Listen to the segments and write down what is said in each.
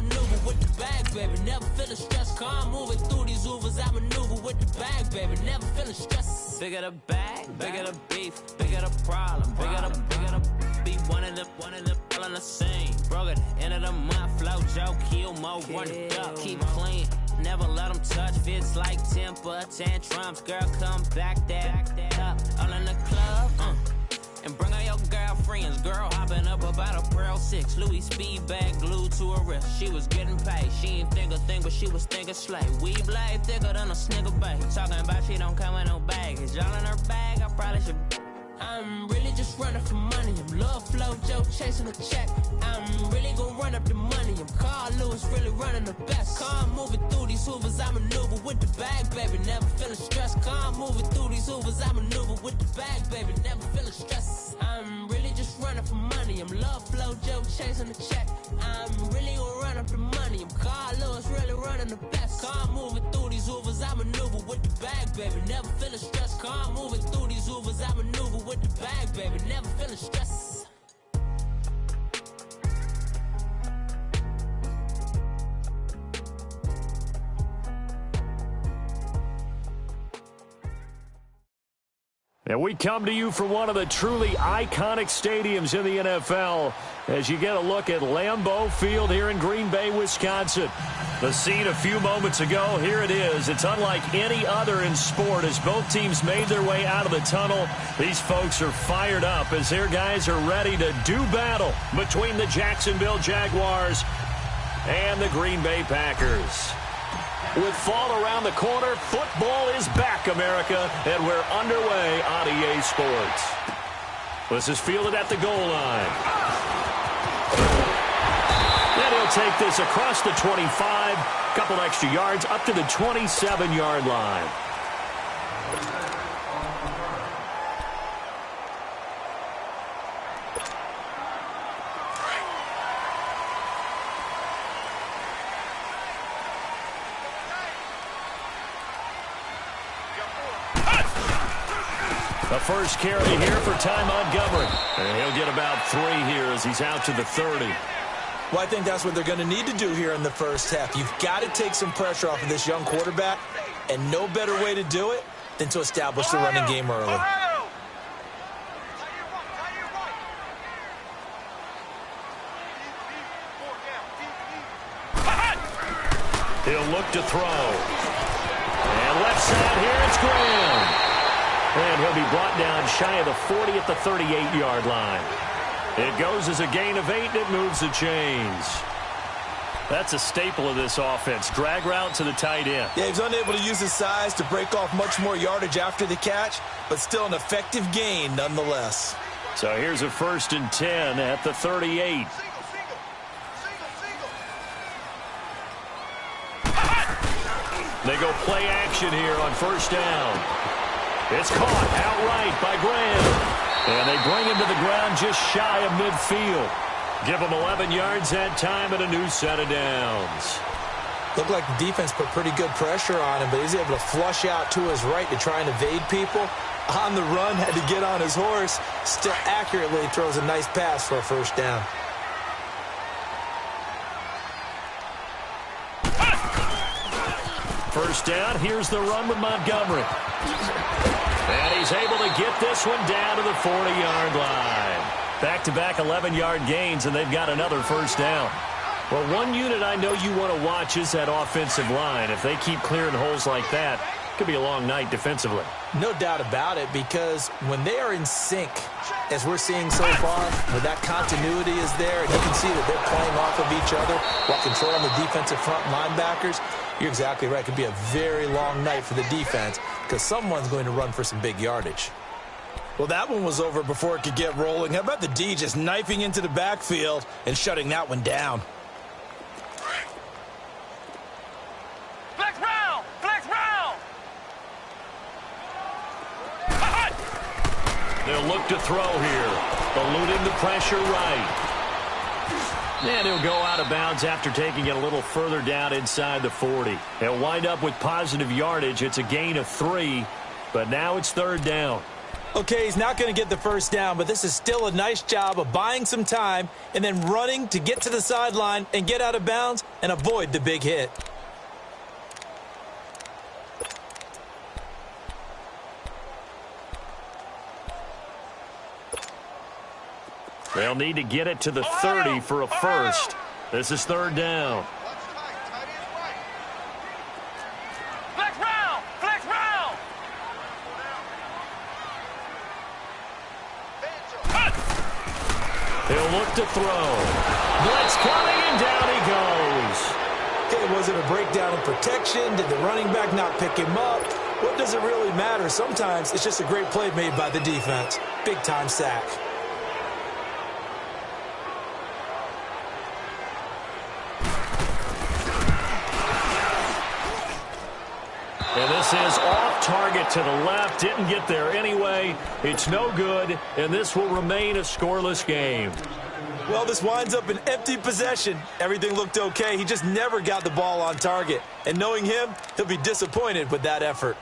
maneuver with the bag, baby. Never feeling stressed, calm moving through these Ubers. I maneuver with the bag, baby. Never feeling stressed. Bigger the bag, bigger the beef, bigger the problem, bigger the beef. One of them all in the same. Broke at the end of the month, flow, Joe, kill, mo, run it up, keep clean. Never let them touch, fits like temper tantrums. Girl, come back that up, all in the club, and bring all your girlfriends. Girl hopping up about a Pearl 6 Louis speed bag glued to her wrist. She was getting paid, she ain't think a thing, but she was thinking slay. We blade thicker than a snigger bag. Talking about she don't come with no baggage. Y'all in her bag, I probably should. I'm really just running for money. I'm love flow, Joe chasing a check. I'm really gonna run up the money. I'm Carl Lewis, really running the best. Car moving through these Hoovers, I maneuver with the bag, baby. Never feeling stressed. Car moving through these Hoovers, I maneuver with the bag, baby. Never feeling stressed. I'm really just running for money. I'm love flow, Joe chasing the check. I'm really gonna run up the money. I'm Carl Lewis, really running the best. Car moving through these Hoovers, I maneuver with the bag, baby. Never feeling stressed. Car moving through these Hoovers, I maneuver with the bag, baby. Never feeling stressed. And we come to you from one of the truly iconic stadiums in the NFL as you get a look at Lambeau Field here in Green Bay, Wisconsin. The scene a few moments ago, here it is. It's unlike any other in sport as both teams made their way out of the tunnel. These folks are fired up as their guys are ready to do battle between the Jacksonville Jaguars and the Green Bay Packers. With fall around the corner, football is back, America, and we're underway on EA Sports. This is fielded at the goal line. And he'll take this across the 25, couple extra yards up to the 27-yard line. The first carry here for Ty Montgomery. And he'll get about 3 here as he's out to the 30. Well, I think that's what they're going to need to do here in the first half. You've got to take some pressure off of this young quarterback, and no better way to do it than to establish the running game early. He'll look to throw. And left side here, it's Graham. And he'll be brought down shy of the 40 at the 38-yard line. It goes as a gain of 8, and it moves the chains. That's a staple of this offense. Drag route to the tight end. Yeah, he's unable to use his size to break off much more yardage after the catch, but still an effective gain nonetheless. So here's a 1st and 10 at the 38. They go play action here on 1st down. It's caught outright by Graham. And they bring him to the ground just shy of midfield. Give him 11 yards that time and a new set of downs. Looked like the defense put pretty good pressure on him, but he's able to flush out to his right to try and evade people. On the run, had to get on his horse. Still accurately throws a nice pass for a 1st down. First down, here's the run with Montgomery. And he's able to get this one down to the 40-yard line. Back-to-back 11-yard gains, and they've got another 1st down. Well, one unit I know you want to watch is that offensive line. If they keep clearing holes like that, it could be a long night defensively. No doubt about it, because when they are in sync, as we're seeing so far, when that continuity is there, and you can see that they're playing off of each other while controlling the defensive front linebackers, you're exactly right. It could be a very long night for the defense because someone's going to run for some big yardage. Well, that one was over before it could get rolling. How about the D just knifing into the backfield and shutting that one down? Flex round! Flex round! They'll look to throw here. Eluding the pressure right. And he'll go out of bounds after taking it a little further down inside the 40. He'll wind up with positive yardage. It's a gain of 3, but now it's 3rd down. Okay, he's not going to get the first down, but this is still a nice job of buying some time and then running to get to the sideline and get out of bounds and avoid the big hit. They'll need to get it to the 30 for a first. This is third down. Flex round! Flex round! He'll look to throw. Blitz coming, and down he goes. Okay, was it a breakdown in protection? Did the running back not pick him up? What does it really matter? Sometimes it's just a great play made by the defense. Big-time sack. And this is off target to the left. Didn't get there anyway. It's no good, and this will remain a scoreless game. Well, this winds up an empty possession. Everything looked okay. He just never got the ball on target. And knowing him, he'll be disappointed with that effort.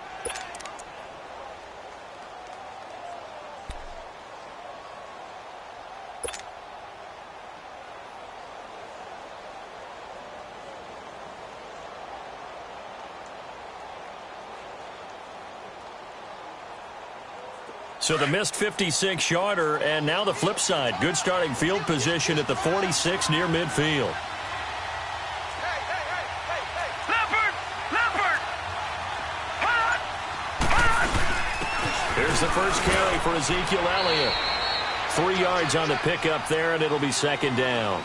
So the missed 56-yarder, and now the flip side. Good starting field position at the 46 near midfield. Leopard! Leopard! Here's the first carry for Ezekiel Elliott. 3 yards on the pickup there, and it'll be second down.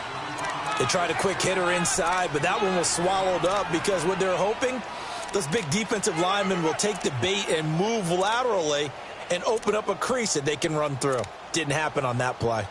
They tried a quick hitter inside, but that one was swallowed up because what they're hoping, those big defensive linemen will take the bait and move laterally and open up a crease that they can run through. Didn't happen on that play.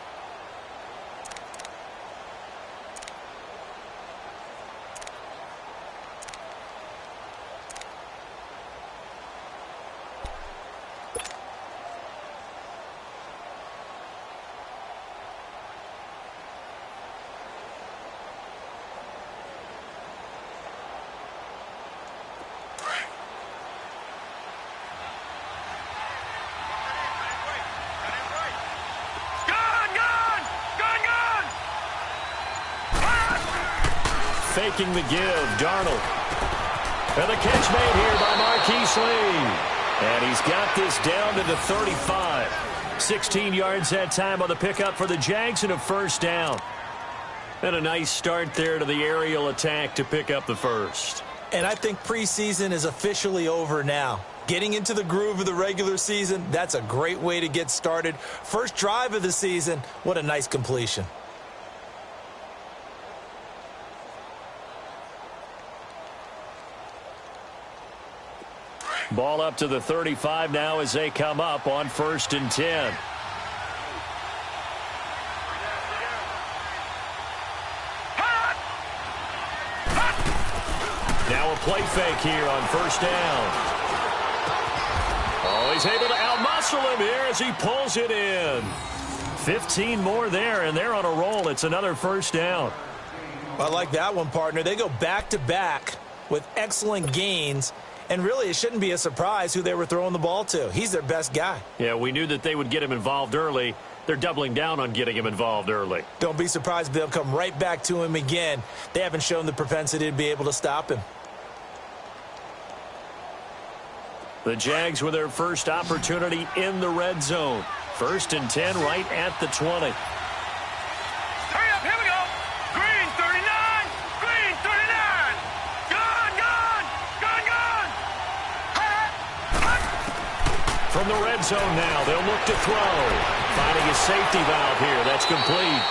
Faking the give, Darnold. And the catch made here by Marquise Lee. And he's got this down to the 35. 16 yards that time on the pickup for the Jags and a first down. And a nice start there to the aerial attack to pick up the first. And I think preseason is officially over now. Getting into the groove of the regular season, that's a great way to get started. First drive of the season, what a nice completion. Ball up to the 35 now as they come up on 1st and 10. Now a play fake here on first down. Oh, he's able to outmuscle him here as he pulls it in. 15 more there, and they're on a roll. It's another first down. I like that one, partner. They go back-to-back with excellent gains. And really, it shouldn't be a surprise who they were throwing the ball to. He's their best guy. Yeah, we knew that they would get him involved early. They're doubling down on getting him involved early. Don't be surprised if they'll come right back to him again. They haven't shown the propensity to be able to stop him. The Jags with their first opportunity in the red zone. 1st and 10 right at the 20. Hurry up, here we go! Green 39! Green 39! Gone, gone! Gone, gone! From the red zone now, they'll look to throw. Finding a safety valve here. That's complete.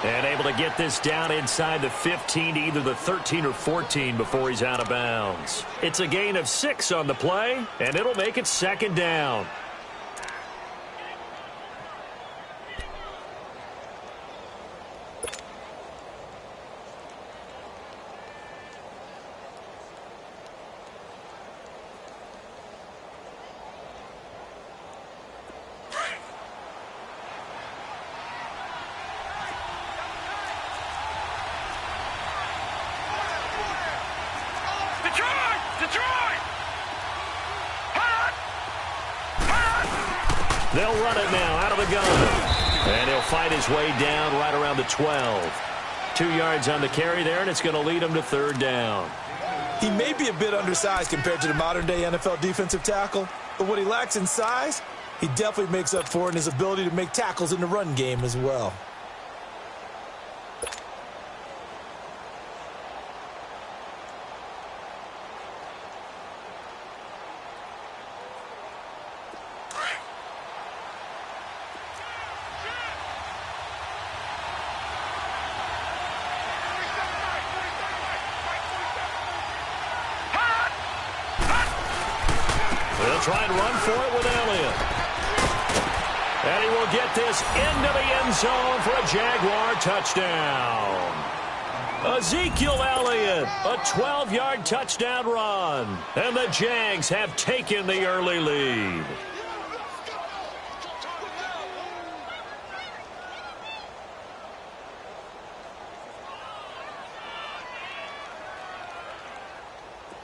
And able to get this down inside the 15 to either the 13 or 14 before he's out of bounds. It's a gain of 6 on the play, and it'll make it second down. They'll run it now out of the gun. And he'll fight his way down right around the 12. 2 yards on the carry there, and it's going to lead him to third down. He may be a bit undersized compared to the modern-day NFL defensive tackle, but what he lacks in size, he definitely makes up for in his ability to make tackles in the run game as well. Try and run for it with Elliott. And he will get this into the end zone for a Jaguar touchdown. Ezekiel Elliott, a 12-yard touchdown run. And the Jags have taken the early lead.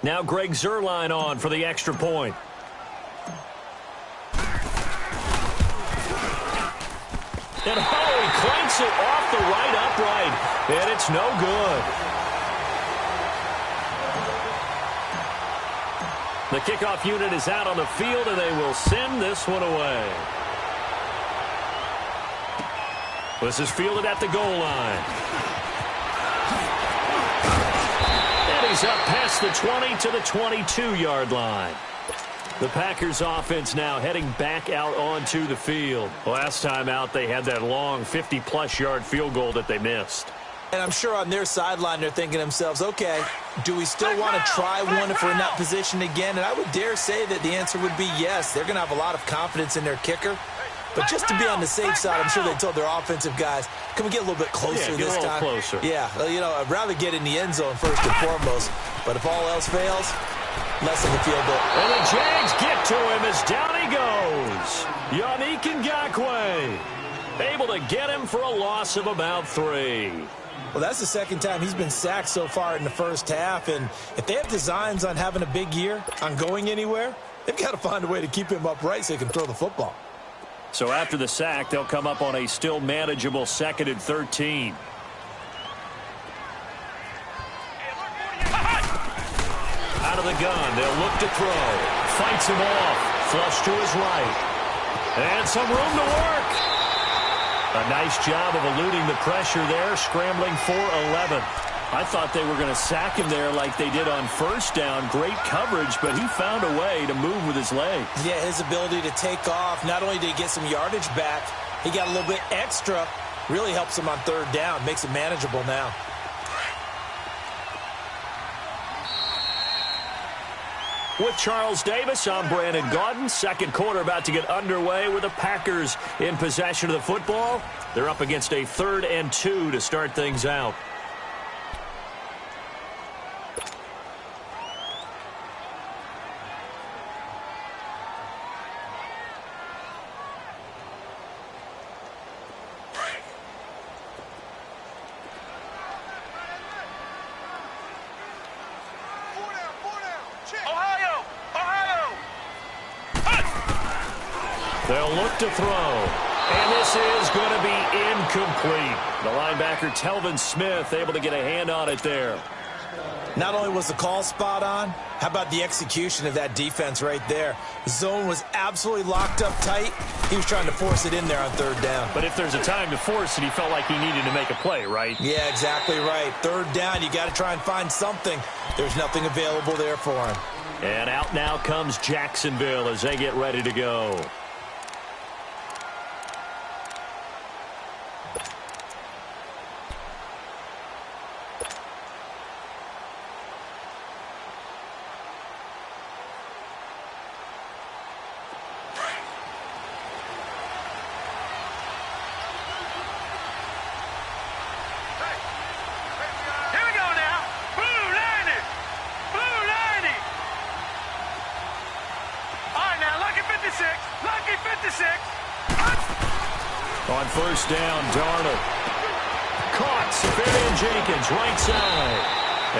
Now Greg Zuerlein on for the extra point. And he cranks it off the right upright, and it's no good. The kickoff unit is out on the field, and they will send this one away. This is fielded at the goal line. And he's up past the 20 to the 22-yard line. The Packers offense now heading back out onto the field. Last time out, they had that long 50-plus yard field goal that they missed. And I'm sure on their sideline they're thinking to themselves, okay, do we still want to try one if we're in that position again? And I would dare say that the answer would be yes. They're going to have a lot of confidence in their kicker. But just to be on the safe side, I'm sure they told their offensive guys, can we get a little bit closer this time? Closer. Yeah, you know, I'd rather get in the end zone first and foremost. But if all else fails, less than the field goal. And the Jags get to him as down he goes. Yannick Ngakoue able to get him for a loss of about 3. Well, that's the second time he's been sacked so far in the first half. And if they have designs on having a big year, on going anywhere, they've got to find a way to keep him upright so he can throw the football. So after the sack, they'll come up on a still manageable 2nd and 13. Out of the gun, they'll look to throw. Fights him off. Flush to his right. And some room to work. A nice job of eluding the pressure there, scrambling for 11. I thought they were going to sack him there like they did on first down. Great coverage, but he found a way to move with his legs. Yeah, his ability to take off, not only did he get some yardage back, he got a little bit extra. Really helps him on third down, makes it manageable now. With Charles Davis, I'm Brandon Gaudin. Second quarter about to get underway with the Packers in possession of the football. They're up against a 3rd and 2 to start things out. They'll look to throw. And this is going to be incomplete. The linebacker, Telvin Smith, able to get a hand on it there. Not only was the call spot on, how about the execution of that defense right there? The zone was absolutely locked up tight. He was trying to force it in there on third down. But if there's a time to force it, he felt like he needed to make a play, right? Yeah, exactly right. Third down, you got to try and find something. There's nothing available there for him. And out now comes Jacksonville as they get ready to go. On first down, Darnold. Caught. Safarian Jenkins, right side.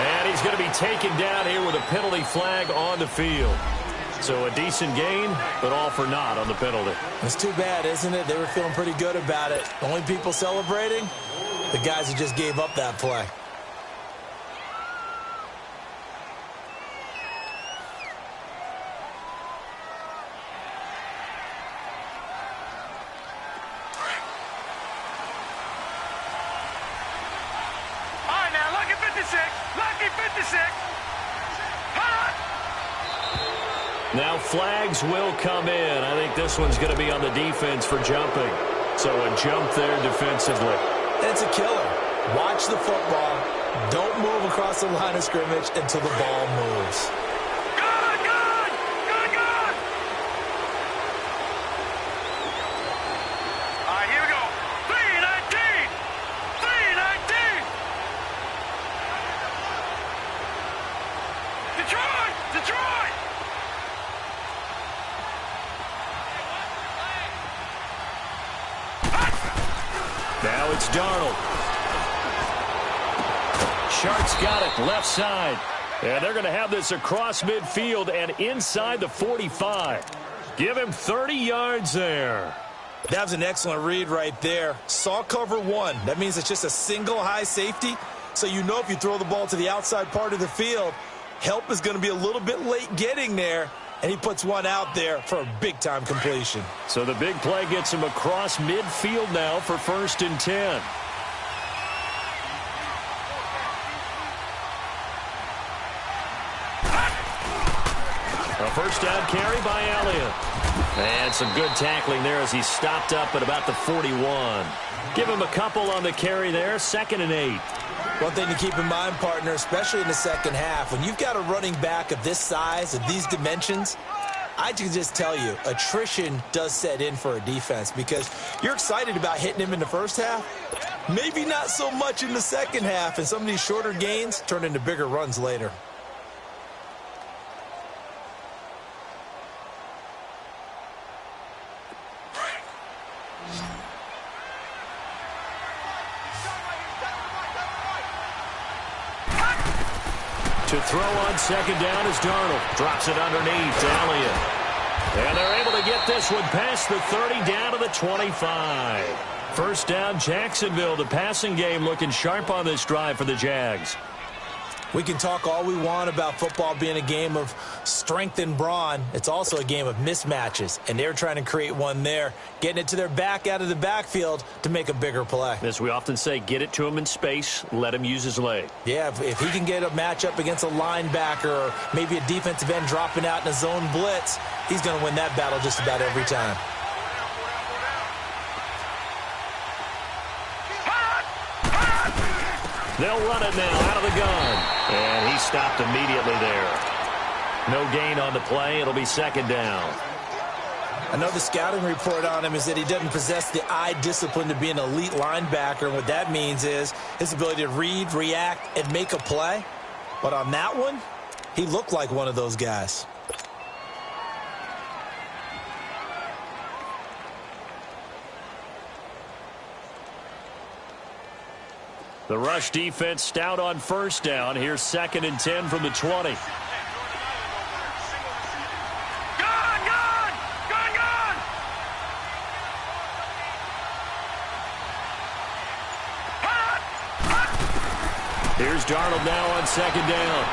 And he's going to be taken down here with a penalty flag on the field. So a decent gain, but all for naught on the penalty. It's too bad, isn't it? They were feeling pretty good about it. The only people celebrating, the guys who just gave up that play. All right, now, lucky 56. Lucky 56. Hot! Now flags will come in. I think this one's going to be on the defense for jumping. So a jump there defensively. It's a killer. Watch the football. Don't move across the line of scrimmage until the ball moves. Good, good, good, good. All right, here we go. 319. 319. Detroit, Detroit. Now it's Darnold. Shark's got it, left side. And they're going to have this across midfield and inside the 45. Give him 30 yards there. That was an excellent read right there. Saw cover one. That means it's just a single high safety. So you know if you throw the ball to the outside part of the field, help is going to be a little bit late getting there. And he puts one out there for a big-time completion. So the big play gets him across midfield now for 1st and 10. A first down carry by Elliott. And some good tackling there as he stopped up at about the 41. Give him a couple on the carry there, 2nd and 8. One thing to keep in mind, partner, especially in the second half, when you've got a running back of this size, of these dimensions, I can just tell you, attrition does set in for a defense because you're excited about hitting him in the first half. Maybe not so much in the second half, and some of these shorter gains turn into bigger runs later. To throw on 2nd down is Darnold. Drops it underneath to Elliott. And they're able to get this one past the 30 down to the 25. First down, Jacksonville. The passing game looking sharp on this drive for the Jags. We can talk all we want about football being a game of strength and brawn. It's also a game of mismatches, and they're trying to create one there, getting it to their back out of the backfield to make a bigger play. As we often say, get it to him in space, let him use his leg. Yeah, if he can get a matchup against a linebacker or maybe a defensive end dropping out in a zone blitz, he's going to win that battle just about every time. They'll run it now out of the gun. And he stopped immediately there. No gain on the play. It'll be 2nd down. I know the scouting report on him is that he doesn't possess the eye discipline to be an elite linebacker. And what that means is his ability to read, react, and make a play. But on that one, he looked like one of those guys. The rush defense stout on 1st down. Here's 2nd and 10 from the 20. Gun, gun, gun, gun. Hot, hot. Here's Darnold now on 2nd down.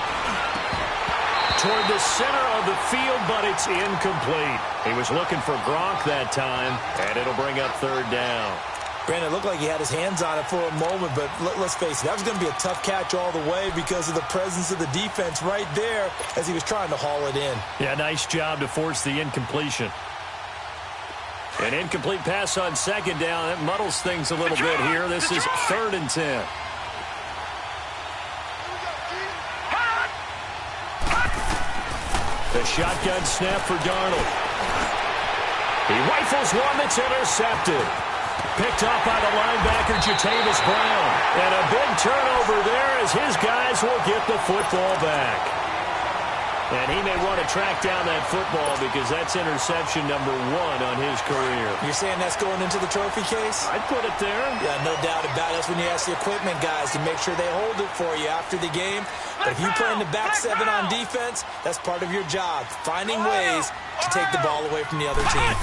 Toward the center of the field, but it's incomplete. He was looking for Gronk that time, and it'll bring up 3rd down. Granted, it looked like he had his hands on it for a moment, but let's face it, that was going to be a tough catch all the way because of the presence of the defense right there as he was trying to haul it in. Yeah, nice job to force the incompletion. An incomplete pass on 2nd down. That muddles things a little bit here. This is 3rd and 10. The shotgun snap for Darnold. He rifles one that's intercepted. Picked up by the linebacker, Jatavis Brown. And a big turnover there as his guys will get the football back. And he may want to track down that football because that's interception number 1 on his career. You're saying that's going into the trophy case? I'd put it there. Yeah, no doubt about it. That's when you ask the equipment guys to make sure they hold it for you after the game. But if you play in the back 7 on defense, that's part of your job, finding ways to take the ball away from the other team.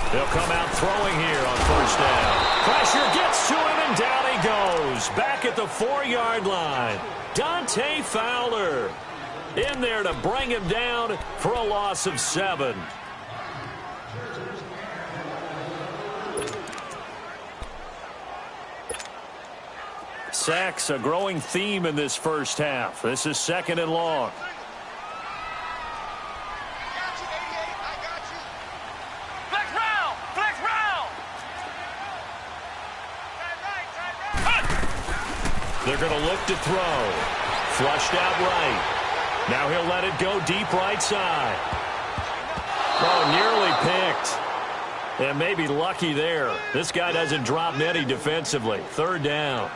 They'll come out throwing here on first down. Pressure gets to him, and down he goes. Back at the 4-yard line. Dante Fowler in there to bring him down for a loss of 7. Sacks, a growing theme in this first half. This is 2nd and long. They're going to look to throw. Flushed out right. Now he'll let it go deep right side. Oh, nearly picked. And maybe lucky there. This guy doesn't drop many defensively. 3rd down.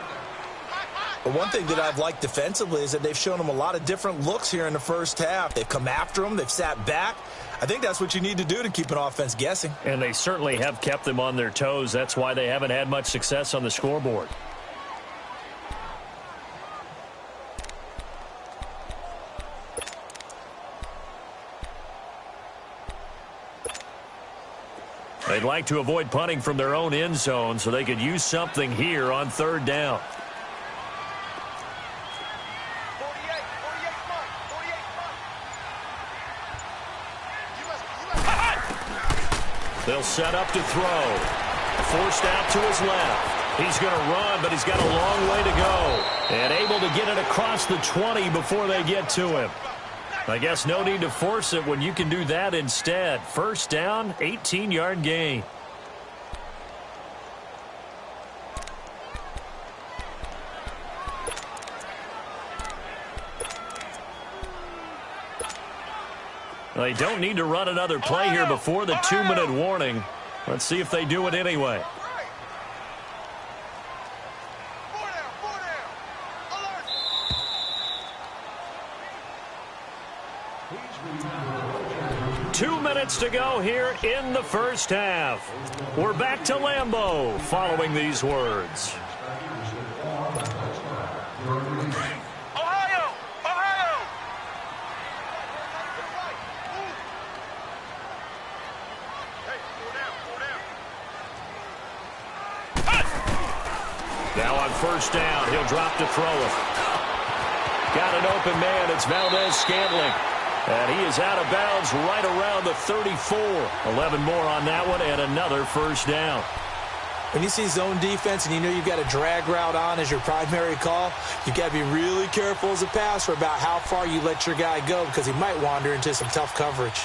But one thing that I've liked defensively is that they've shown him a lot of different looks here in the first half. They've come after him. They've sat back. I think that's what you need to do to keep an offense guessing. And they certainly have kept them on their toes. That's why they haven't had much success on the scoreboard. They'd like to avoid punting from their own end zone so they could use something here on 3rd down. They'll set up to throw. Forced out to his left. He's going to run, but he's got a long way to go. And able to get it across the 20 before they get to him. I guess no need to force it when you can do that instead. 1st down, 18-yard gain. They don't need to run another play here before the 2-minute warning. Let's see if they do it anyway. To go here in the first half. We're back to Lambeau following these words. Ohio! Ohio! Now on 1st down, he'll drop to throw it. Got an open man. It's Valdez-Scantling. And he is out of bounds right around the 34. 11 more on that one and another 1st down. When you see zone defense and you know you've got a drag route on as your primary call, you've got to be really careful as a passer about how far you let your guy go because he might wander into some tough coverage.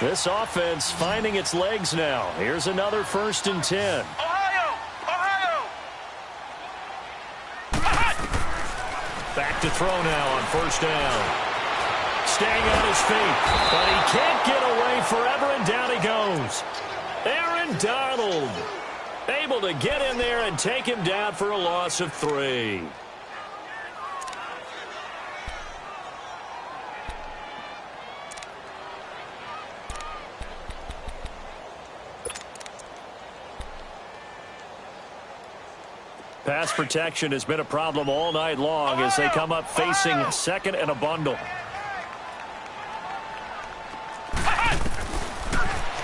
This offense finding its legs now. Here's another 1st and 10. Ohio! Ohio! Back to throw now on 1st down. Staying on his feet, but he can't get away forever, and down he goes. Aaron Donald able to get in there and take him down for a loss of 3. Pass protection has been a problem all night long as they come up facing 2nd and a bundle.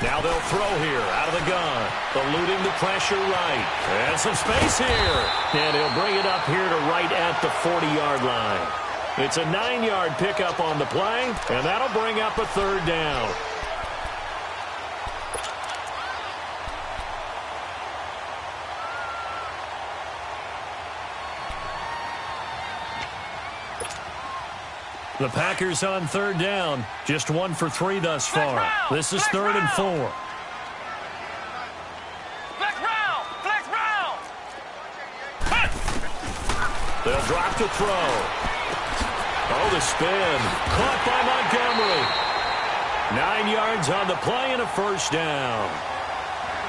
Now they'll throw here out of the gun. Eluding the pressure right. And some space here. And he'll bring it up here to right at the 40-yard line. It's a 9-yard pickup on the play, and that'll bring up a 3rd down. The Packers on 3rd down. Just 1 for 3 thus far. This is 3rd and 4. They'll drop to throw. Oh, the spin. Caught by Montgomery. 9 yards on the play and a 1st down.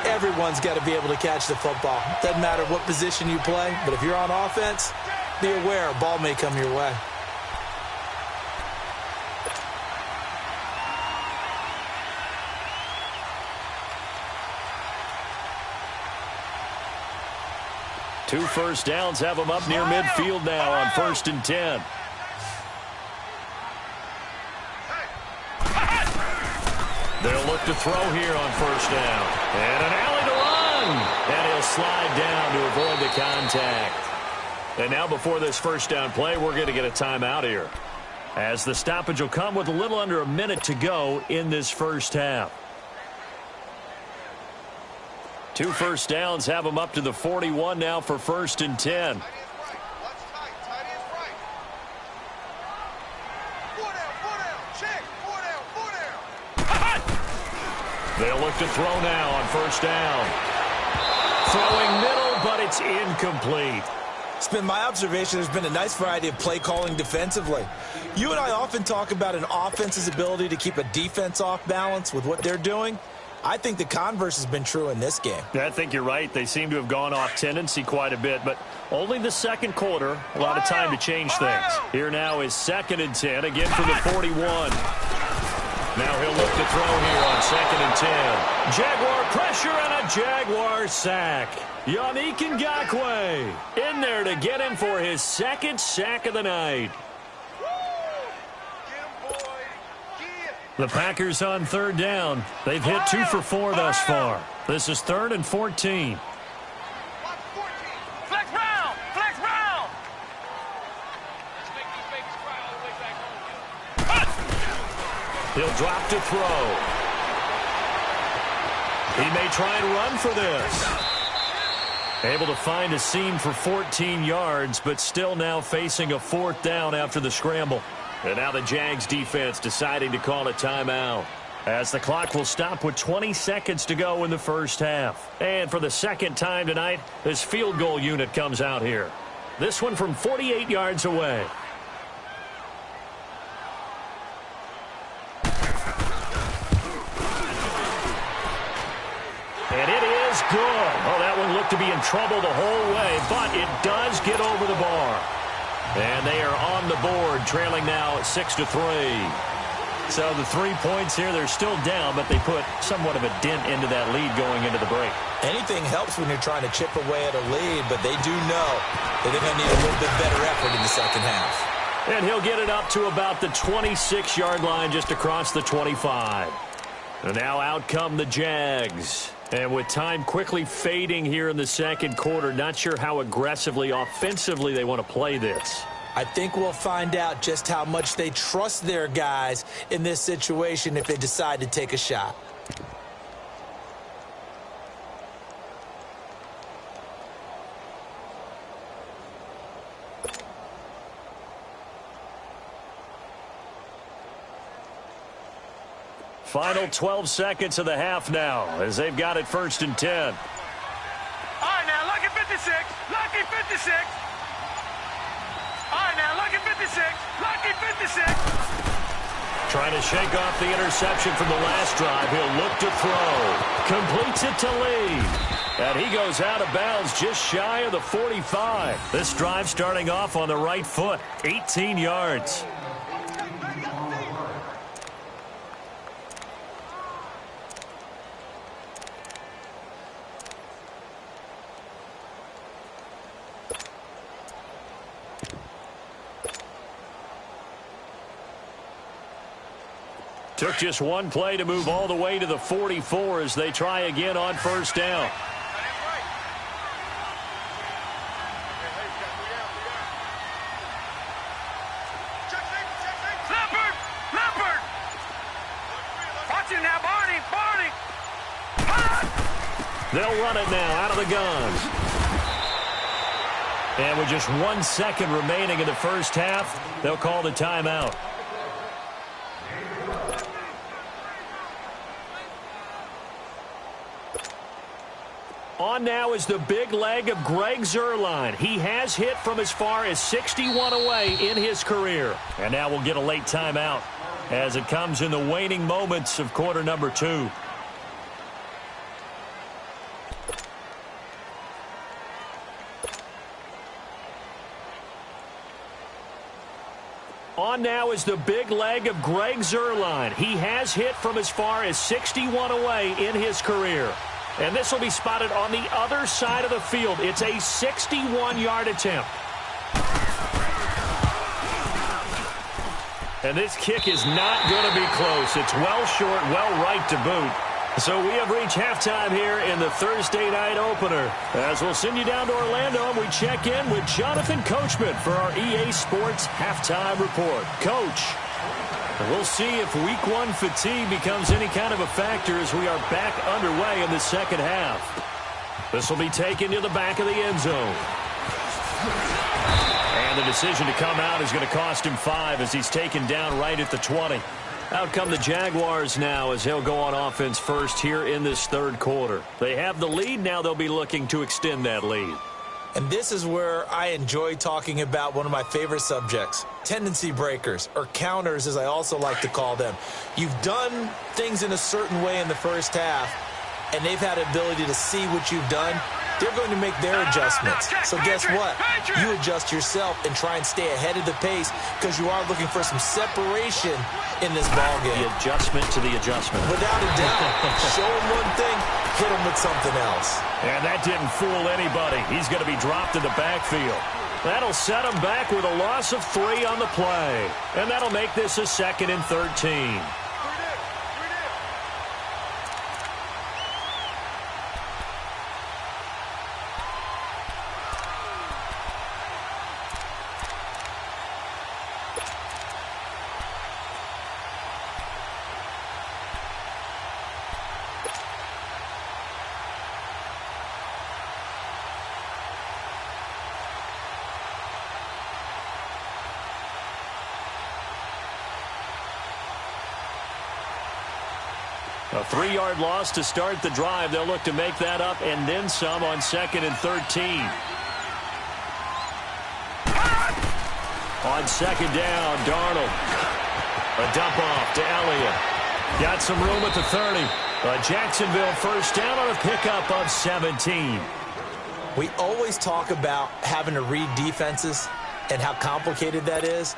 Everyone's got to be able to catch the football. Doesn't matter what position you play, but if you're on offense, be aware a ball may come your way. 2 first downs have them up near midfield now on 1st and 10. They'll look to throw here on 1st down. And an alley to run. And he'll slide down to avoid the contact. And now before this 1st down play, we're going to get a timeout here, as the stoppage will come with a little under a minute to go in this 1st half. 2 first downs have them up to the 41 now for 1st and 10. They'll look to throw now on 1st down. Throwing middle, but it's incomplete. It's been my observation there's been a nice variety of play calling defensively. You and I often talk about an offense's ability to keep a defense off balance with what they're doing. I think the converse has been true in this game. I think you're right. They seem to have gone off tendency quite a bit, but only the 2nd quarter, a lot of time to change things. Here now is 2nd and 10, again from the 41. Now he'll look to throw here on 2nd and 10. Jaguar pressure and a Jaguar sack. Yannick Ngakoue in there to get him for his 2nd sack of the night. The Packers on 3rd down. They've hit 2 for 4 thus far. This is 3rd and 14. Flex round! Flex round! He'll drop to throw. He may try and run for this. Able to find a seam for 14 yards, but still now facing a 4th down after the scramble. And now the Jags defense deciding to call a timeout, as the clock will stop with 20 seconds to go in the 1st half. And for the 2nd time tonight, this field goal unit comes out here. This one from 48 yards away. And it is good. Oh, that one looked to be in trouble the whole way, but it does get over the bar. And they are on the board, trailing now at 6-3. So the 3 points here, they're still down, but they put somewhat of a dent into that lead going into the break. Anything helps when you're trying to chip away at a lead, but they do know that they're going to need a little bit better effort in the 2nd half. And he'll get it up to about the 26-yard line, just across the 25. And now out come the Jags. And with time quickly fading here in the 2nd quarter, not sure how aggressively, offensively they want to play this. I think we'll find out just how much they trust their guys in this situation if they decide to take a shot. Final 12 seconds of the half now, as they've got it 1st and 10. All right, now, lucky 56. Lucky 56. All right, now, lucky 56. Lucky 56. Trying to shake off the interception from the last drive. He'll look to throw. Completes it to Lee. And he goes out of bounds just shy of the 45. This drive starting off on the right foot. 18 yards. Took just one play to move all the way to the 44 as they try again on 1st down. Leopard! Watch it now, Barney! They'll run it now out of the gun. And with just 1 second remaining in the 1st half, they'll call the timeout. On now is the big leg of Greg Zuerlein. He has hit from as far as 61 away in his career. And now we'll get a late timeout as it comes in the waning moments of quarter number 2. On now is the big leg of Greg Zuerlein. He has hit from as far as 61 away in his career. And this will be spotted on the other side of the field. It's a 61-yard attempt. And this kick is not going to be close. It's well short, well right to boot. So we have reached halftime here in the Thursday night opener. As we'll send you down to Orlando, and we check in with Jonathan Coachman for our EA Sports Halftime Report. Coach, we'll see if Week 1 fatigue becomes any kind of a factor as we are back underway in the second half. This will be taken to the back of the end zone. And the decision to come out is going to cost him 5 as he's taken down right at the 20. Out come the Jaguars now as he'll go on offense first here in this third quarter. They have the lead. Now they'll be looking to extend that lead. And this is where I enjoy talking about one of my favorite subjects, tendency breakers, or counters as I also like to call them. You've done things in a certain way in the first half, and they've had the ability to see what you've done. They're going to make their adjustments. So guess what? You adjust yourself and try and stay ahead of the pace because you are looking for some separation in this ballgame. The adjustment to the adjustment. Without a doubt. Show him one thing, hit him with something else. And that didn't fool anybody. He's going to be dropped in the backfield. That'll set him back with a loss of 3 on the play. And that'll make this a 2nd and 13. A 3-yard loss to start the drive. They'll look to make that up and then some on 2nd and 13. On 2nd down, Darnold. A dump off to Elliott. Got some room at the 30. A Jacksonville first down on a pickup of 17. We always talk about having to read defenses and how complicated that is.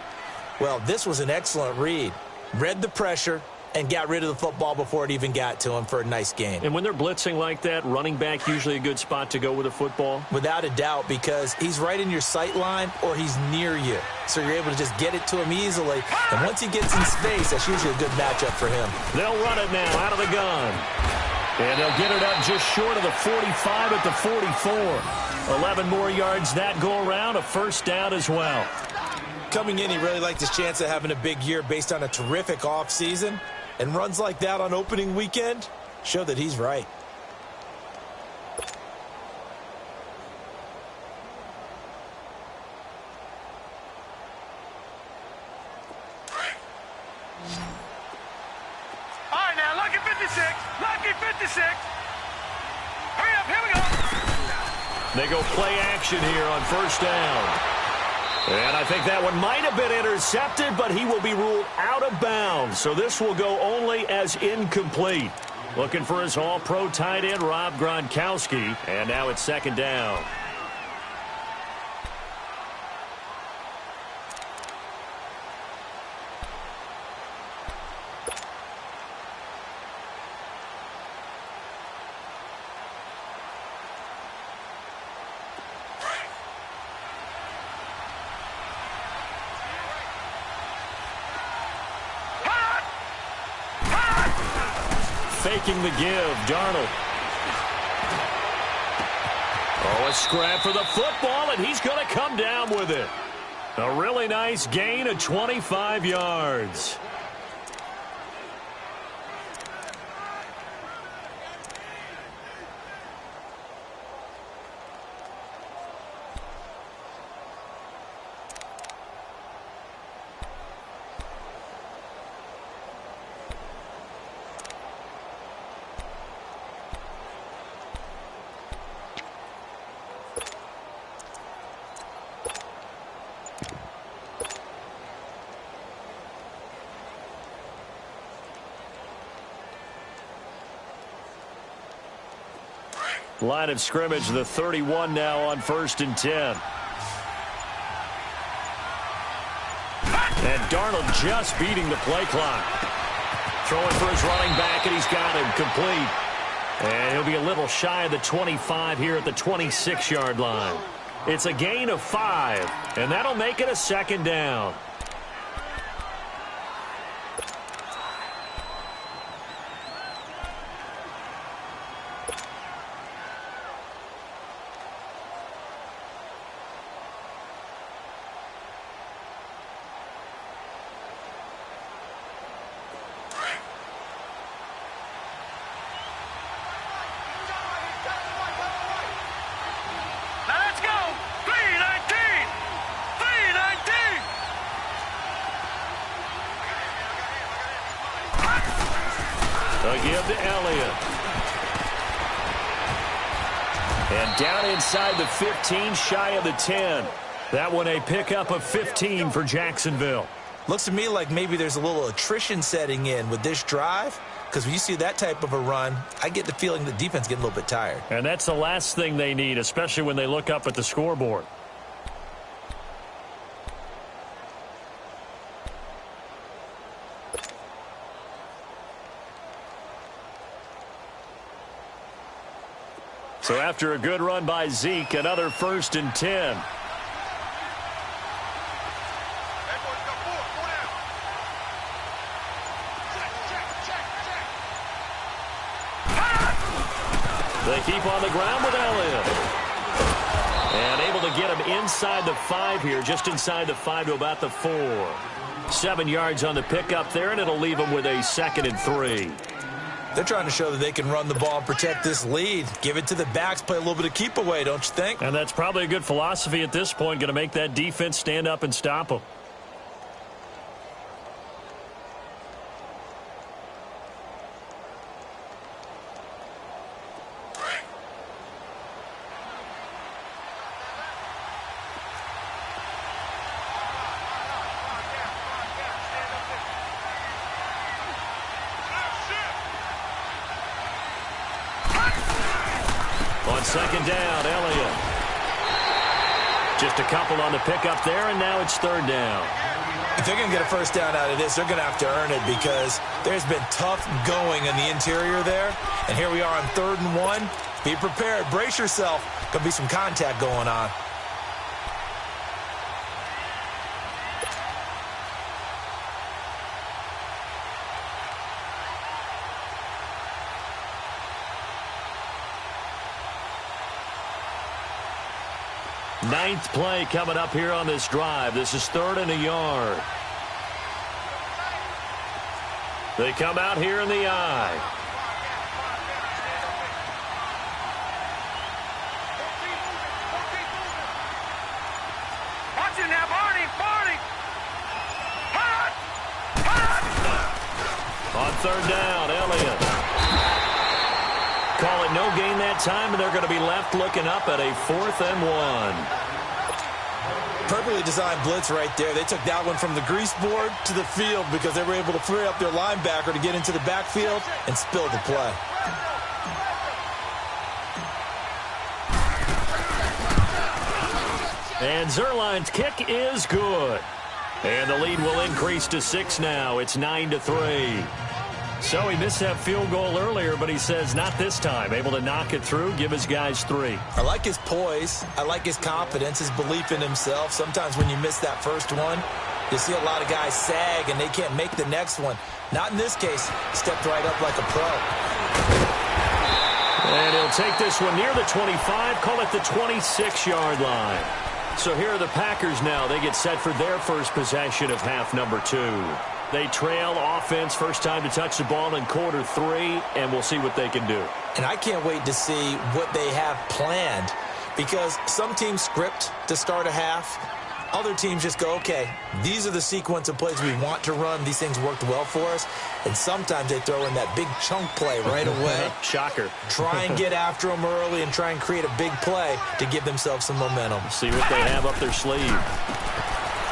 Well, this was an excellent read. Read the pressure and got rid of the football before it even got to him for a nice gain. And when they're blitzing like that, running back usually a good spot to go with a football? Without a doubt, because he's right in your sight line or he's near you. So you're able to just get it to him easily. And once he gets in space, that's usually a good matchup for him. They'll run it now out of the gun. And they'll get it up just short of the 45 at the 44. 11 more yards that go around, a first down as well. Coming in, he really liked his chance of having a big year based on a terrific offseason. And runs like that on opening weekend show that he's right. All right, now, lucky 56. Lucky 56. Hurry up, here we go. They go play action here on first down. And I think that one might have been intercepted, but he will be ruled out of bounds. So this will go only as incomplete. Looking for his all-pro tight end, Rob Gronkowski. And now it's 2nd down. Faking the give, Darnold. Oh, a scrap for the football, and he's going to come down with it. A really nice gain of 25 yards. Line of scrimmage, the 31 now on 1st and 10. And Darnold just beating the play clock. Throwing for his running back, and he's got him complete. And he'll be a little shy of the 25 here at the 26-yard line. It's a gain of 5, and that'll make it a second down. Give to Elliott. And down inside the 15, shy of the 10. That one a pickup of 15 for Jacksonville. Looks to me like maybe there's a little attrition setting in with this drive, because when you see that type of a run, I get the feeling the defense getting a little bit tired. And that's the last thing they need, especially when they look up at the scoreboard. So after a good run by Zeke, another 1st and 10. They keep on the ground with Elliott. And able to get him inside the 5 here, just inside the 5 to about the 4. 7 yards on the pickup there, and it'll leave him with a 2nd and 3. They're trying to show that they can run the ball and protect this lead. Give it to the backs, play a little bit of keep away, don't you think? And that's probably a good philosophy at this point, going to make that defense stand up and stop them. On 2nd down, Elliott. Just a couple on the pickup there, and now it's 3rd down. If they're going to get a 1st down out of this, they're going to have to earn it, because there's been tough going in the interior there. And here we are on 3rd and 1. Be prepared. Brace yourself. Going to be some contact going on. Ninth play coming up here on this drive. This is 3rd and a yard. They come out here in the I. Watch it now, Barney. On 3rd down, Elliott. Call it no gain that time, and they're going to be left looking up at a 4th and 1. Perfectly designed blitz right there. They took that one from the grease board to the field because they were able to free up their linebacker to get into the backfield and spill the play. And Zerline's kick is good. And the lead will increase to 6 now. It's 9-3. So he missed that field goal earlier, but he says not this time. Able to knock it through, give his guys 3. I like his poise. I like his confidence, his belief in himself. Sometimes when you miss that first one, you see a lot of guys sag and they can't make the next one. Not in this case. Stepped right up like a pro. And he'll take this one near the 25, call it the 26-yard line. So here are the Packers now. They get set for their first possession of half number 2. They trail offense, first time to touch the ball in quarter 3, and we'll see what they can do. And I can't wait to see what they have planned, because some teams script to start a half. Other teams just go, okay, these are the sequence of plays we want to run. These things worked well for us. And sometimes they throw in that big chunk play right away. Shocker. Try and get after them early and try and create a big play to give themselves some momentum. See what they have up their sleeve.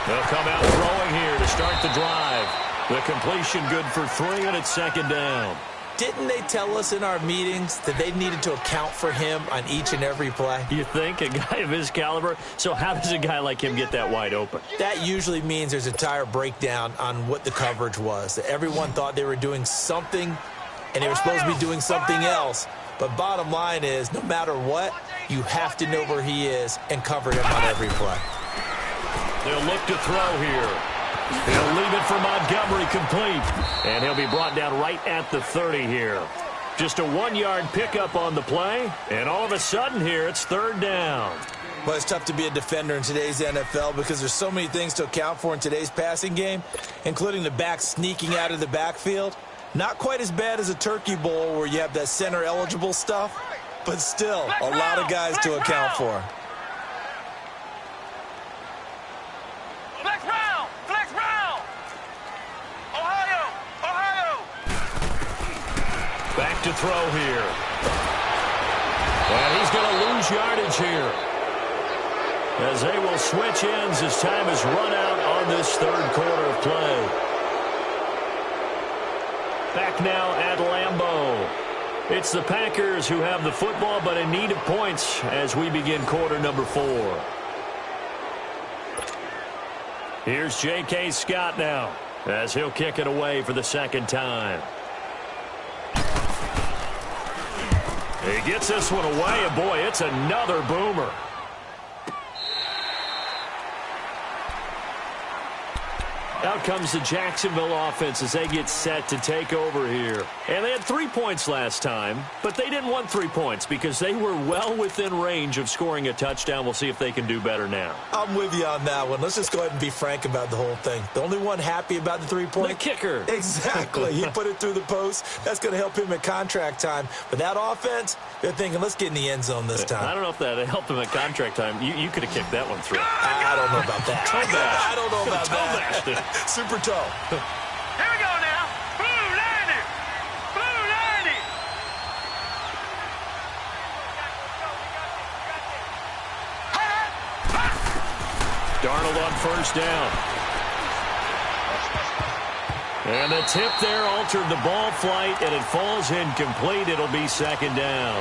They'll come out throwing here to start the drive. The completion good for 3, and it's 2nd down. Didn't they tell us in our meetings that they needed to account for him on each and every play? You think? A guy of his caliber? So how does a guy like him get that wide open? That usually means there's a tire breakdown on what the coverage was. That everyone thought they were doing something and they were supposed to be doing something else. But bottom line is, no matter what, you have to know where he is and cover him on every play. They'll look to throw here. He'll leave it for Montgomery complete. And he'll be brought down right at the 30 here. Just a 1-yard pickup on the play. And all of a sudden here, it's third down. Well, it's tough to be a defender in today's NFL because there's so many things to account for in today's passing game, including the back sneaking out of the backfield. Not quite as bad as a Turkey Bowl where you have that center-eligible stuff, but still a lot of guys to account for. Flex round! Flex round! Ohio! Ohio! Back to throw here. And he's going to lose yardage here, as they will switch ends as time is run out on this third quarter of play. Back now at Lambeau. It's the Packers who have the football, but in need of points as we begin quarter number 4. Here's J.K. Scott now, as he'll kick it away for the second time. He gets this one away, and boy, it's another boomer. Out comes the Jacksonville offense as they get set to take over here. And they had 3 points last time, but they didn't want 3 points because they were well within range of scoring a touchdown. We'll see if they can do better now. I'm with you on that one. Let's just go ahead and be frank about the whole thing. The only one happy about the 3-point? The kicker. Exactly. He put it through the post. That's going to help him at contract time. But that offense, they're thinking, let's get in the end zone this time. I don't know if that helped him at contract time. You could have kicked that one through. I don't know about that. I don't know about that. Super toe. Here we go now. Blue 90. Blue 90. Darnold on first down. And the tip there altered the ball flight, and it falls incomplete. It'll be second down.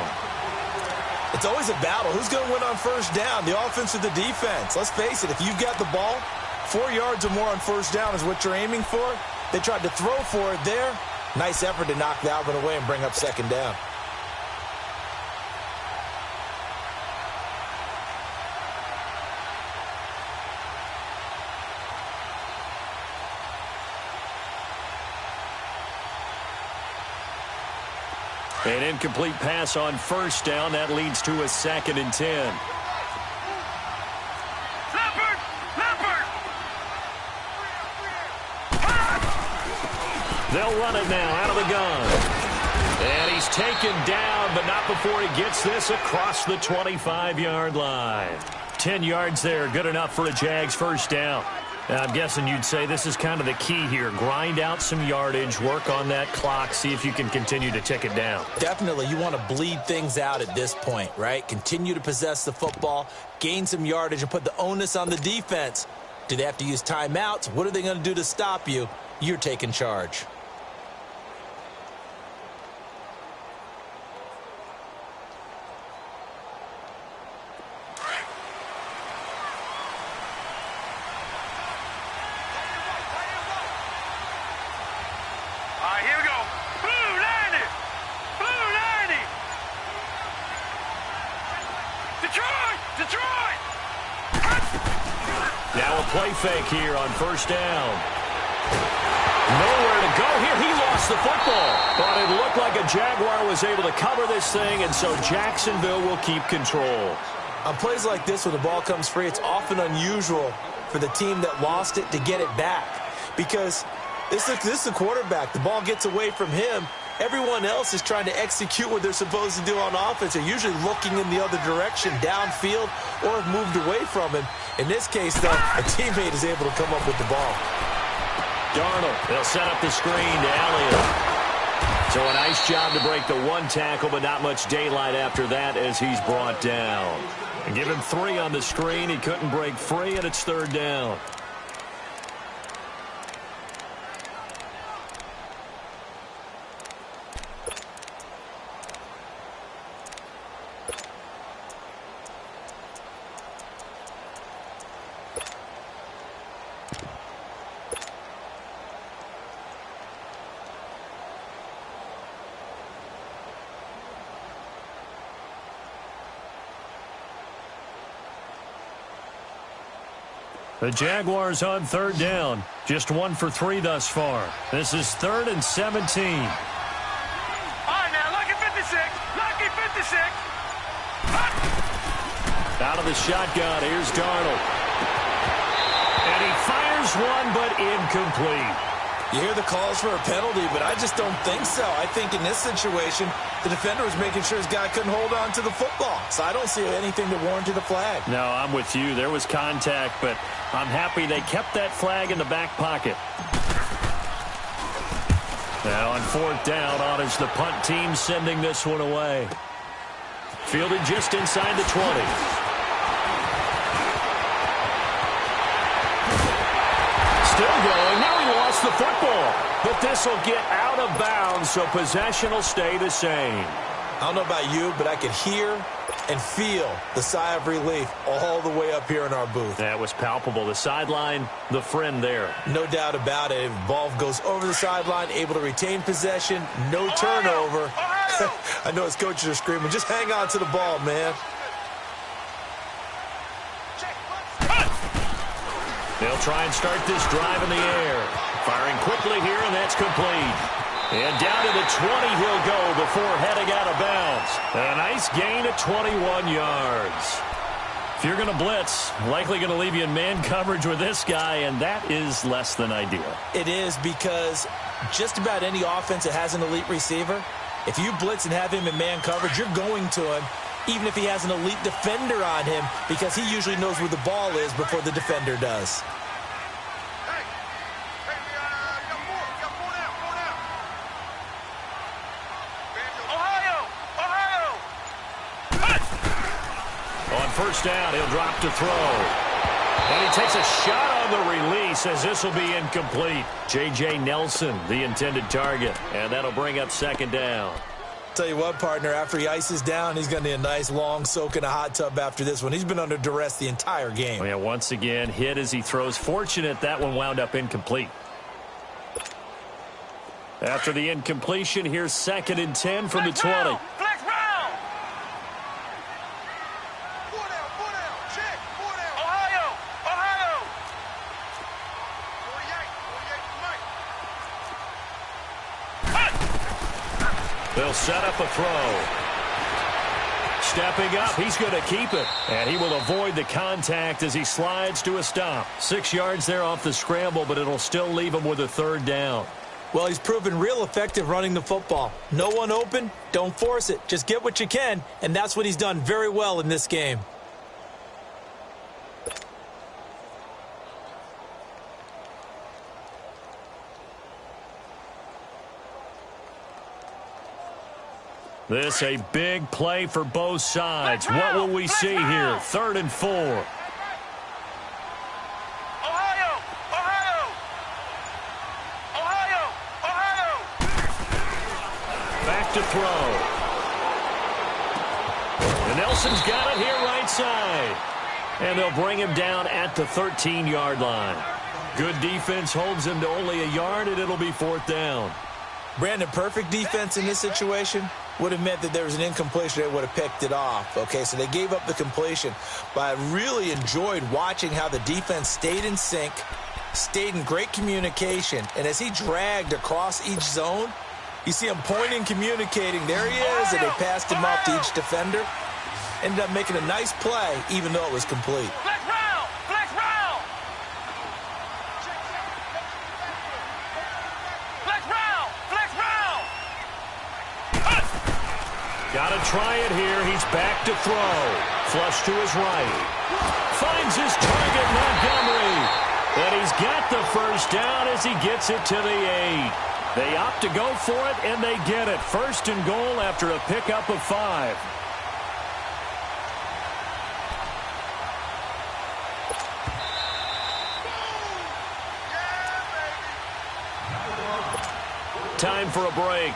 It's always a battle. Who's going to win on first down, the offense or the defense? Let's face it, if you've got the ball, 4 yards or more on first down is what you're aiming for. They tried to throw for it there. Nice effort to knock that one away and bring up second down. An incomplete pass on first down. That leads to a 2nd and 10. They'll run it now out of the gun. And he's taken down, but not before he gets this across the 25-yard line. 10 yards there, good enough for a Jags first down. I'm guessing you'd say this is kind of the key here. Grind out some yardage, work on that clock, see if you can continue to tick it down. Definitely, you want to bleed things out at this point, right? Continue to possess the football, gain some yardage, and put the onus on the defense. Do they have to use timeouts? What are they going to do to stop you? You're taking charge. Play fake here on first down. Nowhere to go here. He lost the football. But it looked like a Jaguar was able to cover this thing, and so Jacksonville will keep control. On plays like this where the ball comes free, it's often unusual for the team that lost it to get it back. Because this is the quarterback. The ball gets away from him. Everyone else is trying to execute what they're supposed to do on offense. They're usually looking in the other direction, downfield, or have moved away from him. In this case, though, a teammate is able to come up with the ball. Darnold, they'll set up the screen to Elliott. So a nice job to break the one tackle, but not much daylight after that as he's brought down. And give him 3 on the screen. He couldn't break free, and it's third down. The Jaguars on third down. Just 1 for 3 thus far. This is 3rd and 17. All right, now, lucky 56. Lucky 56. Out of the shotgun, here's Darnold. And he fires one, but incomplete. You hear the calls for a penalty, but I just don't think so. I think in this situation, the defender was making sure his guy couldn't hold on to the football. So I don't see anything that warranted a flag. No, I'm with you. There was contact, but I'm happy they kept that flag in the back pocket. Now on 4th down, on is the punt team sending this one away. Fielded just inside the 20. Still going. Now he lost the football. But this will get out of bounds, so possession will stay the same. I don't know about you, but I could hear and feel the sigh of relief all the way up here in our booth. That was palpable. The sideline, the friend there. No doubt about it. If the ball goes over the sideline, able to retain possession, no turnover. I know his coaches are screaming, just hang on to the ball, man. They'll try and start this drive in the air. Firing quickly here, and that's complete. And down to the 20 he'll go before heading out of bounds. A nice gain of 21 yards. If you're going to blitz, likely going to leave you in man coverage with this guy, and that is less than ideal. It is, because just about any offense that has an elite receiver, if you blitz and have him in man coverage, you're going to him, even if he has an elite defender on him, because he usually knows where the ball is before the defender does. On 1st down, he'll drop to throw. And he takes a shot on the release as this will be incomplete. J.J. Nelson, the intended target. And that'll bring up 2nd down. Tell you what, partner, after he ices down, he's going to need a nice long soak in a hot tub after this one. He's been under duress the entire game. Oh, yeah, once again, hit as he throws. Fortunate that one wound up incomplete. After the incompletion, here's 2nd and 10 from the 20. They'll set up a throw. Stepping up, he's going to keep it. And he will avoid the contact as he slides to a stop. 6 yards there off the scramble, but it'll still leave him with a 3rd down. Well, he's proven real effective running the football. No one open, don't force it. Just get what you can, and that's what he's done very well in this game. This a big play for both sides. What will we see here? 3rd and 4. Back to throw. And Nelson's got it here right side. And they'll bring him down at the 13-yard line. Good defense holds him to only a yard, and it'll be 4th down. Brandon, perfect defense in this situation would have meant that there was an incompletion. They would have picked it off. Okay, so they gave up the completion. But I really enjoyed watching how the defense stayed in sync, stayed in great communication. And as he dragged across each zone, you see him pointing, communicating. There he is, and they passed him off to each defender. Ended up making a nice play, even though it was complete. Got to try it here. He's back to throw. Flush to his right. Finds his target, Montgomery. And he's got the 1st down as he gets it to the 8. They opt to go for it, and they get it. 1st and goal after a pickup of 5. Time for a break.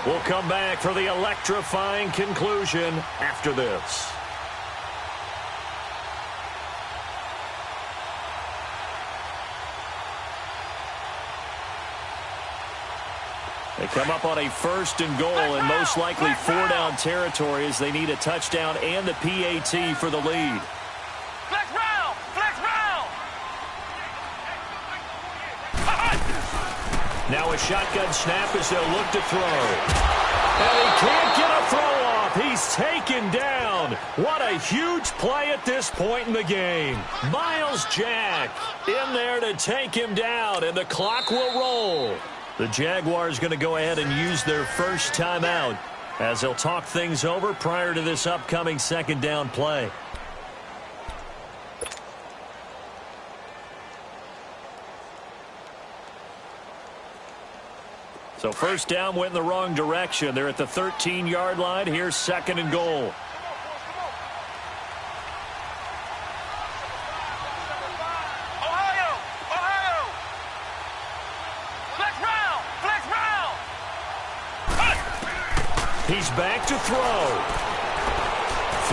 We'll come back for the electrifying conclusion after this. They come up on a 1st and goal and most likely 4-down territory as they need a touchdown and the PAT for the lead. Now a shotgun snap as they'll look to throw. And he can't get a throw off. He's taken down. What a huge play at this point in the game. Miles Jack in there to take him down, and the clock will roll. The Jaguars going to go ahead and use their first timeout as they'll talk things over prior to this upcoming second down play. So first down went in the wrong direction. They're at the 13-yard line. Here's second and goal. Ohio! Ohio! Flex round! Flex round! He's back to throw.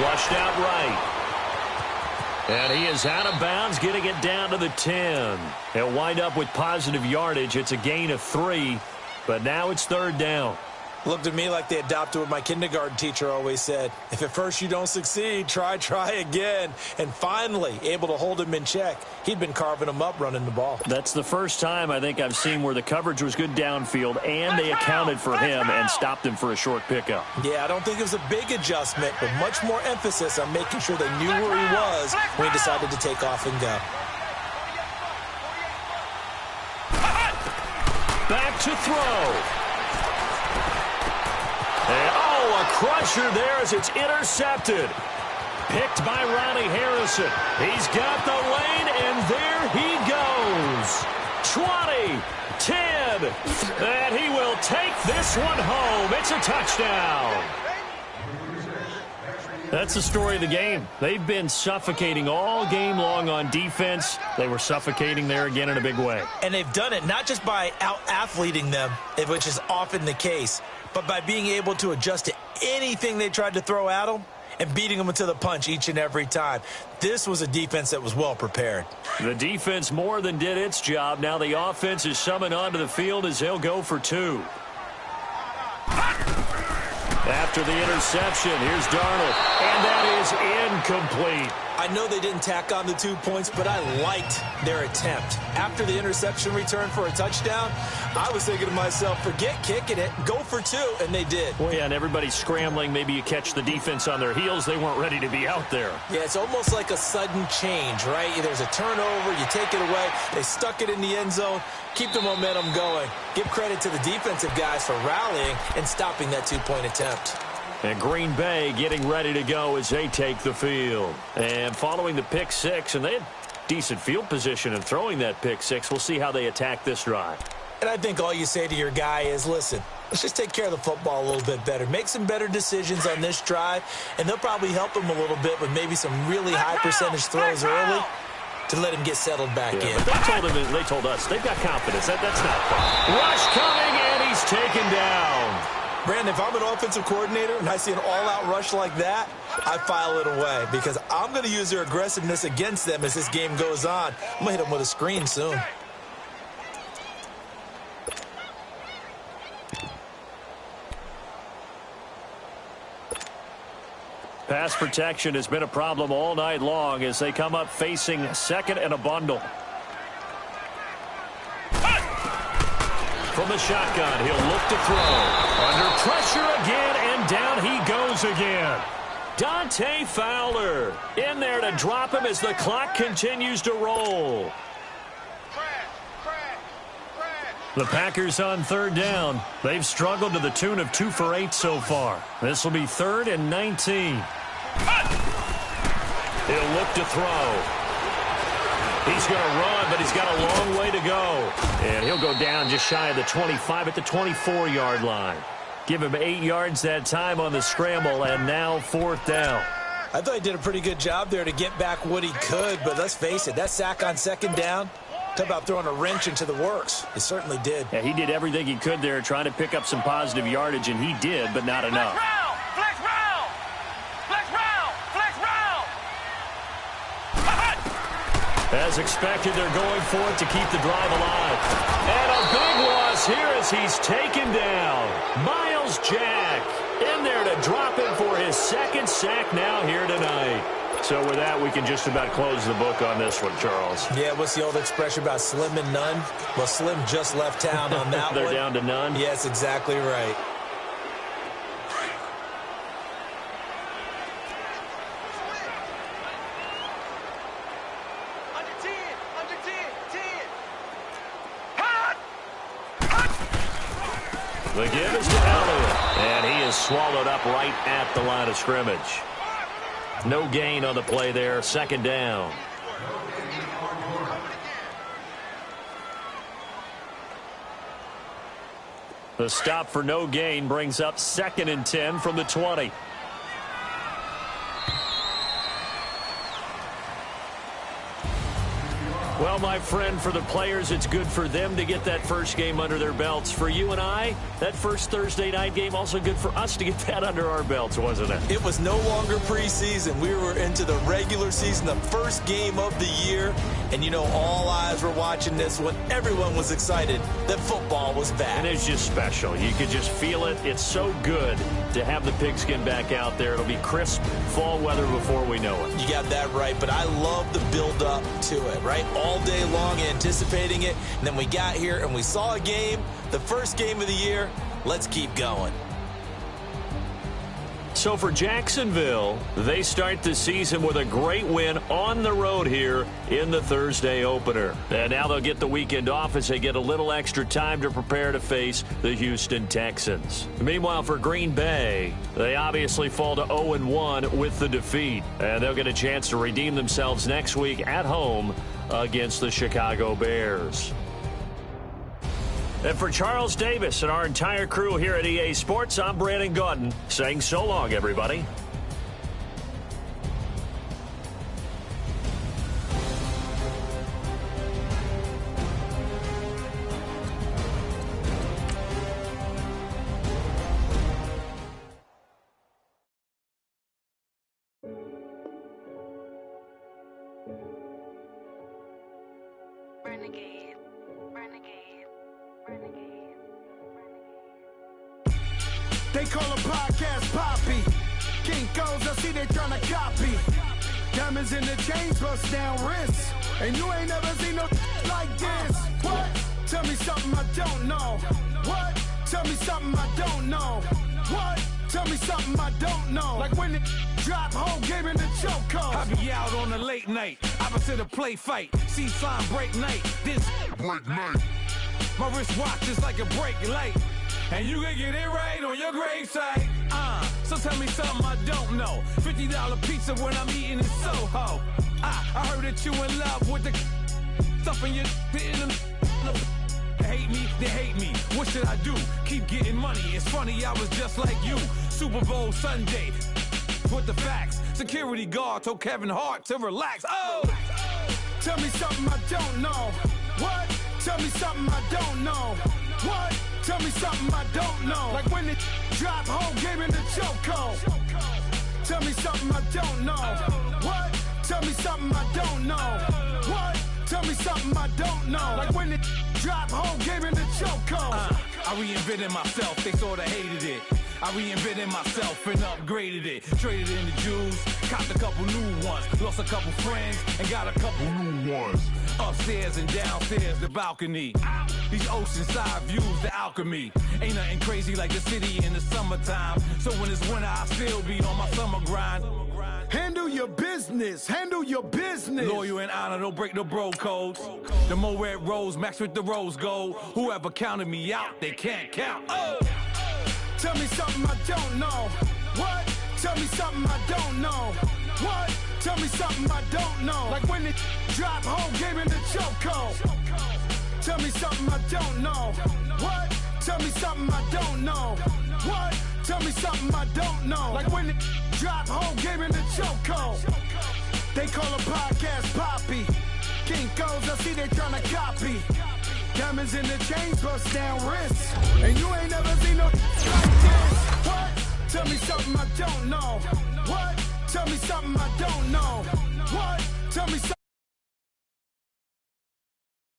Flushed out right. And he is out of bounds, getting it down to the 10. He'll wind up with positive yardage. It's a gain of 3. But now it's third down. Looked to me like they adopted what my kindergarten teacher always said. If at first you don't succeed, try again. And finally, able to hold him in check. He'd been carving him up running the ball. That's the first time I think I've seen where the coverage was good downfield and they accounted for him and stopped him for a short pickup. Yeah, I don't think it was a big adjustment, but much more emphasis on making sure they knew where he was when he decided to take off and go. Back to throw. And, a crusher there as it's intercepted. Picked by Ronnie Harrison. He's got the lane, and there he goes. 20, 10, and he will take this one home. It's a touchdown. That's the story of the game. They've been suffocating all game long on defense. They were suffocating there again in a big way. And they've done it not just by out-athleting them, which is often the case, but by being able to adjust to anything they tried to throw at them and beating them to the punch each and every time. This was a defense that was well prepared. The defense more than did its job. Now the offense is summoned onto the field as they'll go for 2. After the interception, here's Darnold, and that is incomplete. I know they didn't tack on the 2 points, but I liked their attempt. After the interception return for a touchdown, I was thinking to myself, forget kicking it, go for 2, and they did. Well, yeah, and everybody's scrambling. Maybe you catch the defense on their heels. They weren't ready to be out there. Yeah, it's almost like a sudden change, right? There's a turnover, you take it away, they stuck it in the end zone, keep the momentum going. Give credit to the defensive guys for rallying and stopping that 2-point attempt. And Green Bay getting ready to go as they take the field. And following the pick 6, and they had decent field position in throwing that pick 6. We'll see how they attack this drive. And I think all you say to your guy is, listen, let's just take care of the football a little bit better. Make some better decisions on this drive, and they'll probably help him a little bit with maybe some really high percentage throws early to let him get settled back in. But they told us they've got confidence. That's not fun. Rush coming, and he's taken down. Brandon, if I'm an offensive coordinator and I see an all-out rush like that, I file it away because I'm going to use their aggressiveness against them as this game goes on. I'm going to hit them with a screen soon. Pass protection has been a problem all night long as they come up facing second and a bundle. From the shotgun, he'll look to throw. Under pressure again, and down he goes again. Dante Fowler in there to drop him as the clock continues to roll. The Packers on third down. They've struggled to the tune of 2 for 8 so far. This will be 3rd and 19. He'll look to throw. He's going to run, but he's got a long way to go. And he'll go down just shy of the 25 at the 24-yard line. Give him 8 yards that time on the scramble, and now 4th down. I thought he did a pretty good job there to get back what he could, but let's face it, that sack on 2nd down, talk about throwing a wrench into the works. He certainly did. Yeah, he did everything he could there trying to pick up some positive yardage, and he did, but not enough. Flex round! Flex round! Flex round! As expected, they're going for it to keep the drive alive. And a big loss here as he's taken down. Miles Jack in there to drop him for his 2nd sack now here tonight. So with that, we can just about close the book on this one, Charles. Yeah, what's the old expression about slim and none? Well, Slim just left town on that They're one. down to none? Yes, exactly right. The give is to Elliott, and he is swallowed up right at the line of scrimmage. No gain on the play there, second down. The stop for no gain brings up 2nd and 10 from the 20. Well, my friend, for the players, it's good for them to get that first game under their belts. For you and I, that first Thursday night game, also good for us to get that under our belts, wasn't it? It was no longer preseason. We were into the regular season, the first game of the year. And, you know, all eyes were watching this when everyone was excited that football was back. And it's just special. You could just feel it. It's so good to have the pigskin back out there. It'll be crisp fall weather before we know it. You got that right, but I love the build-up to it, right? All day long anticipating it, and then we got here and we saw a game, the first game of the year. Let's keep going. So for Jacksonville, they start the season with a great win on the road here in the Thursday opener. And now they'll get the weekend off as they get a little extra time to prepare to face the Houston Texans. Meanwhile, for Green Bay, they obviously fall to 0-1 with the defeat. And they'll get a chance to redeem themselves next week at home against the Chicago Bears. And for Charles Davis and our entire crew here at EA Sports, I'm Brandon Gaudin saying so long, everybody. Renegade, renegade, renegade, They call a podcast Poppy. Kinkos, I see they tryna copy. Diamonds in the chains, bust down wrists. And you ain't never seen no like this. What? Tell me something I don't know. What? Tell me something I don't know. What? Tell me something I don't know. Like when it drop, whole game in the chokehold. I be out on a late night, opposite a play fight. See slime break night, this break night. My wristwatch is like a break light. And you can get it right on your gravesite. So tell me something I don't know. $50 pizza when I'm eating in Soho. I heard that you in love with the stuff in your hate me, they hate me. What should I do? Keep getting money. It's funny, I was just like you. Super Bowl Sunday. With the facts. Security guard told Kevin Hart to relax. Oh! Tell me something I don't know. What? Tell me something I don't know. What? Tell me something I don't know. Like when it drop, whole game in the chokehold. Tell me something I don't know. What? Tell me something I don't know. What? Tell me something I don't know. Like when it drop, whole game in the chokehold. I reinvented myself, they sorta hated it. I reinvented myself and upgraded it. Traded in the Jews, copped a couple new ones. Lost a couple friends and got a couple new ones. Upstairs and downstairs, the balcony. These oceanside views, the alchemy. Ain't nothing crazy like the city in the summertime. So when it's winter, I still be on my summer grind. Handle your business. Handle your business. Loyal and honor, don't break no bro codes. The more red rose, max with the rose gold. Whoever counted me out, they can't count. Oh! Tell me something I don't know. What? Tell me something I don't know. What? Tell me something I don't know. Like when it drop, whole game in the chokehold. Tell me something I don't know. What? Tell me something I don't know. What? Tell me something I don't know. Like when it drop, whole game in the chokehold. They call a podcast Poppy. Kinkos, I see they tryna copy. Diamonds in the chains, bust down wrists. And you ain't never seen no like this. What? Tell me something I don't know. What? Tell me something I don't know. What? Tell me something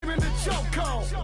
in the chokehold.